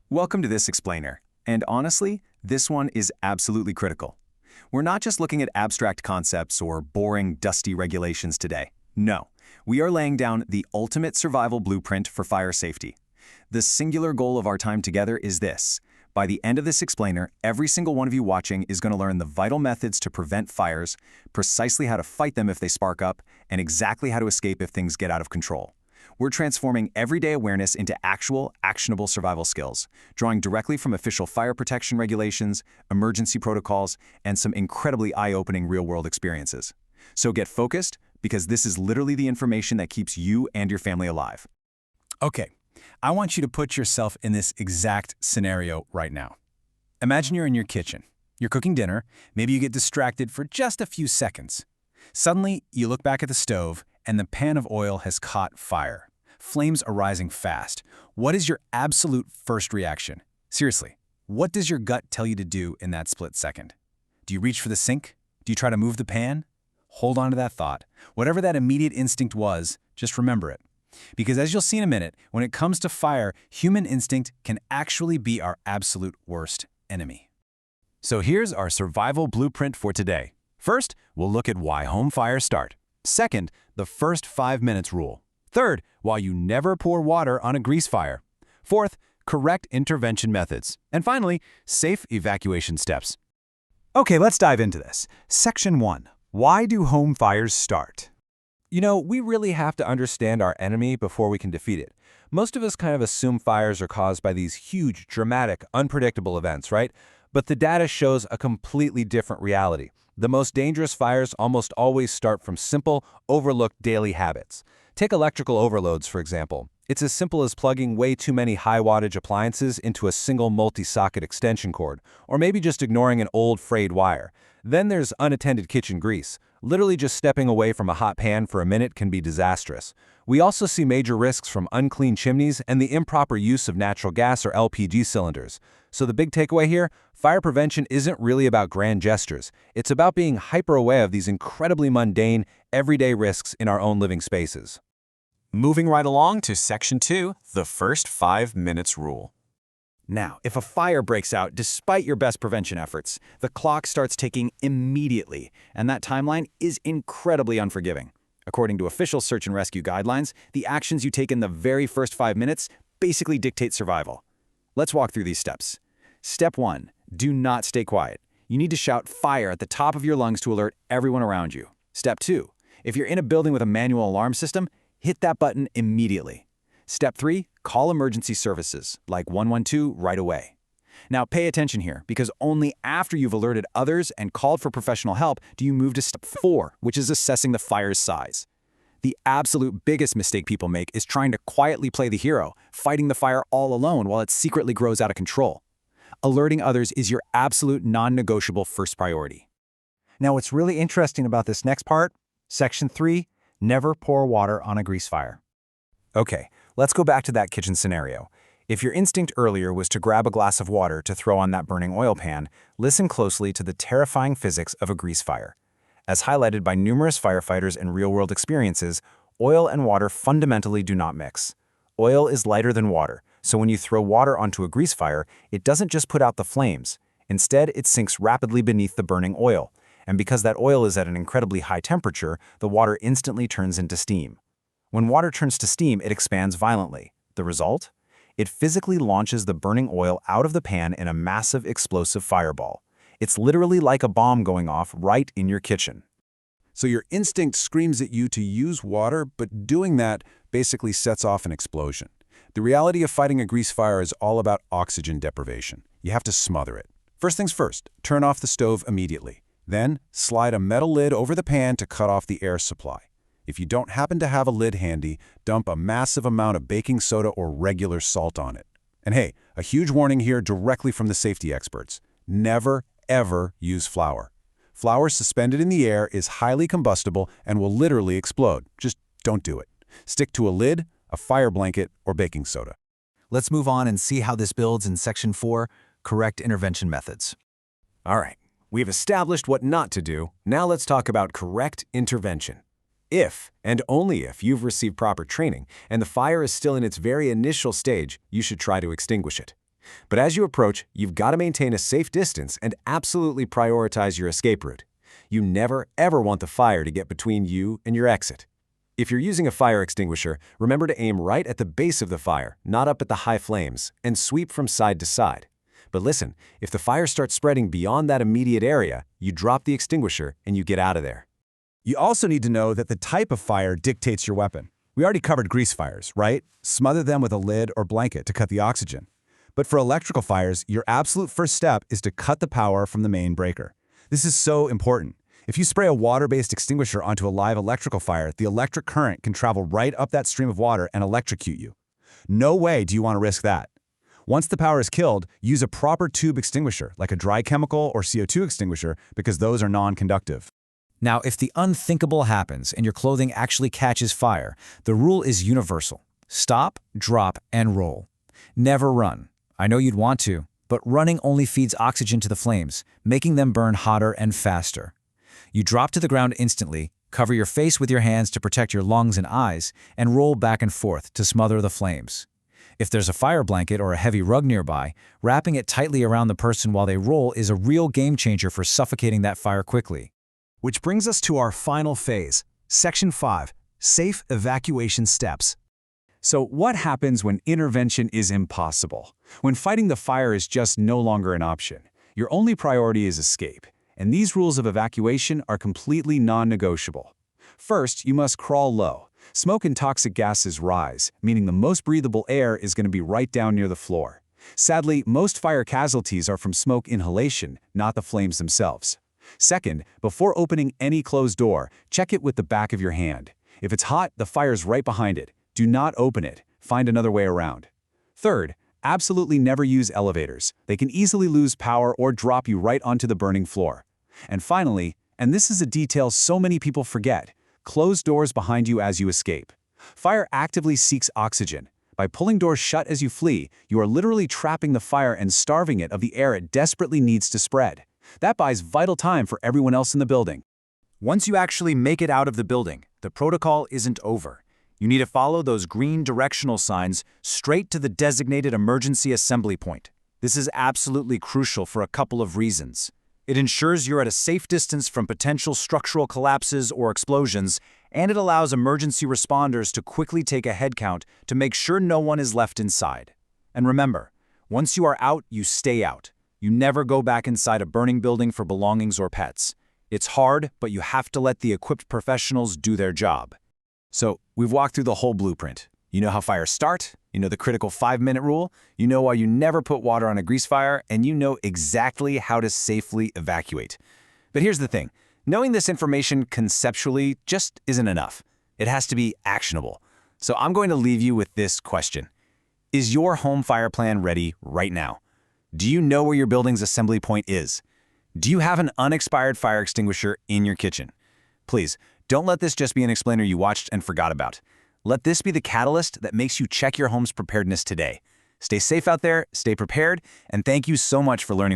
Welcome to this explainer. And honestly, this one is absolutely critical. We're not just looking at abstract concepts or boring, dusty regulations today. No, we are laying down the ultimate survival blueprint for fire safety. The singular goal of our time together is this. By the end of this explainer, every single one of you watching is going to learn the vital methods to prevent fires, precisely how to fight them if they spark up, and exactly how to escape if things get out of control. We're transforming everyday awareness into actual, actionable survival skills, drawing directly from official fire protection regulations, emergency protocols, and some incredibly eye-opening real-world experiences. So get focused, because this is literally the information that keeps you and your family alive. Okay, I want you to put yourself in this exact scenario right now. Imagine you're in your kitchen. You're cooking dinner. Maybe you get distracted for just a few seconds. Suddenly, you look back at the stove, and the pan of oil has caught fire. Flames are rising fast. What is your absolute first reaction? Seriously, what does your gut tell you to do in that split second? Do you reach for the sink? Do you try to move the pan? Hold on to that thought. Whatever that immediate instinct was, just remember it. Because as you'll see in a minute, when it comes to fire, human instinct can actually be our absolute worst enemy. So here's our survival blueprint for today. First, we'll look at why home fires start. Second, the first 5 minutes rule. Third, why you never pour water on a grease fire. Fourth, correct intervention methods. And finally, safe evacuation steps. Okay, let's dive into this. Section 1. Why do home fires start? You know, we really have to understand our enemy before we can defeat it. Most of us kind of assume fires are caused by these huge, dramatic, unpredictable events, right? But the data shows a completely different reality. The most dangerous fires almost always start from simple, overlooked daily habits. Take electrical overloads, for example. It's as simple as plugging way too many high-wattage appliances into a single multi-socket extension cord, or maybe just ignoring an old frayed wire. Then there's unattended kitchen grease. Literally just stepping away from a hot pan for a minute can be disastrous. We also see major risks from unclean chimneys and the improper use of natural gas or LPG cylinders. So the big takeaway here, fire prevention isn't really about grand gestures. It's about being hyper-aware of these incredibly mundane, everyday risks in our own living spaces. Moving right along to Section 2, the first 5 minutes rule. Now, if a fire breaks out despite your best prevention efforts, the clock starts ticking immediately, and that timeline is incredibly unforgiving. According to official search and rescue guidelines, the actions you take in the very first 5 minutes basically dictate survival. Let's walk through these steps. Step 1. Do not stay quiet. You need to shout fire at the top of your lungs to alert everyone around you. Step 2. If you're in a building with a manual alarm system, hit that button immediately. Step 3, call emergency services, like 112, right away. Now pay attention here, because only after you've alerted others and called for professional help do you move to Step 4, which is assessing the fire's size. The absolute biggest mistake people make is trying to quietly play the hero, fighting the fire all alone while it secretly grows out of control. Alerting others is your absolute non-negotiable first priority. Now, what's really interesting about this next part, Section 3, never pour water on a grease fire. Okay, let's go back to that kitchen scenario. If your instinct earlier was to grab a glass of water to throw on that burning oil pan, listen closely to the terrifying physics of a grease fire. As highlighted by numerous firefighters and real-world experiences, oil and water fundamentally do not mix. Oil is lighter than water, so when you throw water onto a grease fire, it doesn't just put out the flames. Instead, it sinks rapidly beneath the burning oil. And because that oil is at an incredibly high temperature, the water instantly turns into steam. When water turns to steam, it expands violently. The result? It physically launches the burning oil out of the pan in a massive explosive fireball. It's literally like a bomb going off right in your kitchen. So your instinct screams at you to use water, but doing that basically sets off an explosion. The reality of fighting a grease fire is all about oxygen deprivation. You have to smother it. First things first, turn off the stove immediately. Then, slide a metal lid over the pan to cut off the air supply. If you don't happen to have a lid handy, dump a massive amount of baking soda or regular salt on it. And hey, a huge warning here directly from the safety experts. Never, ever use flour. Flour suspended in the air is highly combustible and will literally explode. Just don't do it. Stick to a lid, a fire blanket, or baking soda. Let's move on and see how this builds in Section 4, correct intervention methods. All right, we've established what not to do. Now let's talk about correct intervention. If, and only if, you've received proper training and the fire is still in its very initial stage, you should try to extinguish it. But as you approach, you've got to maintain a safe distance and absolutely prioritize your escape route. You never, ever want the fire to get between you and your exit. If you're using a fire extinguisher, remember to aim right at the base of the fire, not up at the high flames, and sweep from side to side. But listen, if the fire starts spreading beyond that immediate area, you drop the extinguisher and you get out of there. You also need to know that the type of fire dictates your weapon. We already covered grease fires, right? Smother them with a lid or blanket to cut the oxygen. But for electrical fires, your absolute first step is to cut the power from the main breaker. This is so important. If you spray a water-based extinguisher onto a live electrical fire, the electric current can travel right up that stream of water and electrocute you. No way do you want to risk that. Once the power is killed, use a proper tube extinguisher, like a dry chemical or CO2 extinguisher, because those are non-conductive. Now, if the unthinkable happens and your clothing actually catches fire, the rule is universal. Stop, drop, and roll. Never run. I know you'd want to, but running only feeds oxygen to the flames, making them burn hotter and faster. You drop to the ground instantly, cover your face with your hands to protect your lungs and eyes, and roll back and forth to smother the flames. If there's a fire blanket or a heavy rug nearby, wrapping it tightly around the person while they roll is a real game changer for suffocating that fire quickly. Which brings us to our final phase, Section 5, Safe Evacuation Steps. So what happens when intervention is impossible? When fighting the fire is just no longer an option? Your only priority is escape, and these rules of evacuation are completely non-negotiable. First, you must crawl low. Smoke and toxic gases rise, meaning the most breathable air is going to be right down near the floor. Sadly, most fire casualties are from smoke inhalation, not the flames themselves. Second, before opening any closed door, check it with the back of your hand. If it's hot, the fire's right behind it. Do not open it. Find another way around. Third, absolutely never use elevators. They can easily lose power or drop you right onto the burning floor. And finally, and this is a detail so many people forget, close doors behind you as you escape. Fire actively seeks oxygen. By pulling doors shut as you flee, you are literally trapping the fire and starving it of the air it desperately needs to spread. That buys vital time for everyone else in the building. Once you actually make it out of the building, the protocol isn't over. You need to follow those green directional signs straight to the designated emergency assembly point. This is absolutely crucial for a couple of reasons. It ensures you're at a safe distance from potential structural collapses or explosions, and it allows emergency responders to quickly take a head count to make sure no one is left inside. And remember, once you are out, you stay out. You never go back inside a burning building for belongings or pets. It's hard, but you have to let the equipped professionals do their job. So, we've walked through the whole blueprint. You know how fires start, you know the critical 5-minute rule, you know why you never put water on a grease fire, and you know exactly how to safely evacuate. But here's the thing, knowing this information conceptually just isn't enough. It has to be actionable. So I'm going to leave you with this question. Is your home fire plan ready right now? Do you know where your building's assembly point is? Do you have an unexpired fire extinguisher in your kitchen? Please, don't let this just be an explainer you watched and forgot about. Let this be the catalyst that makes you check your home's preparedness today. Stay safe out there, stay prepared, and thank you so much for learning with us.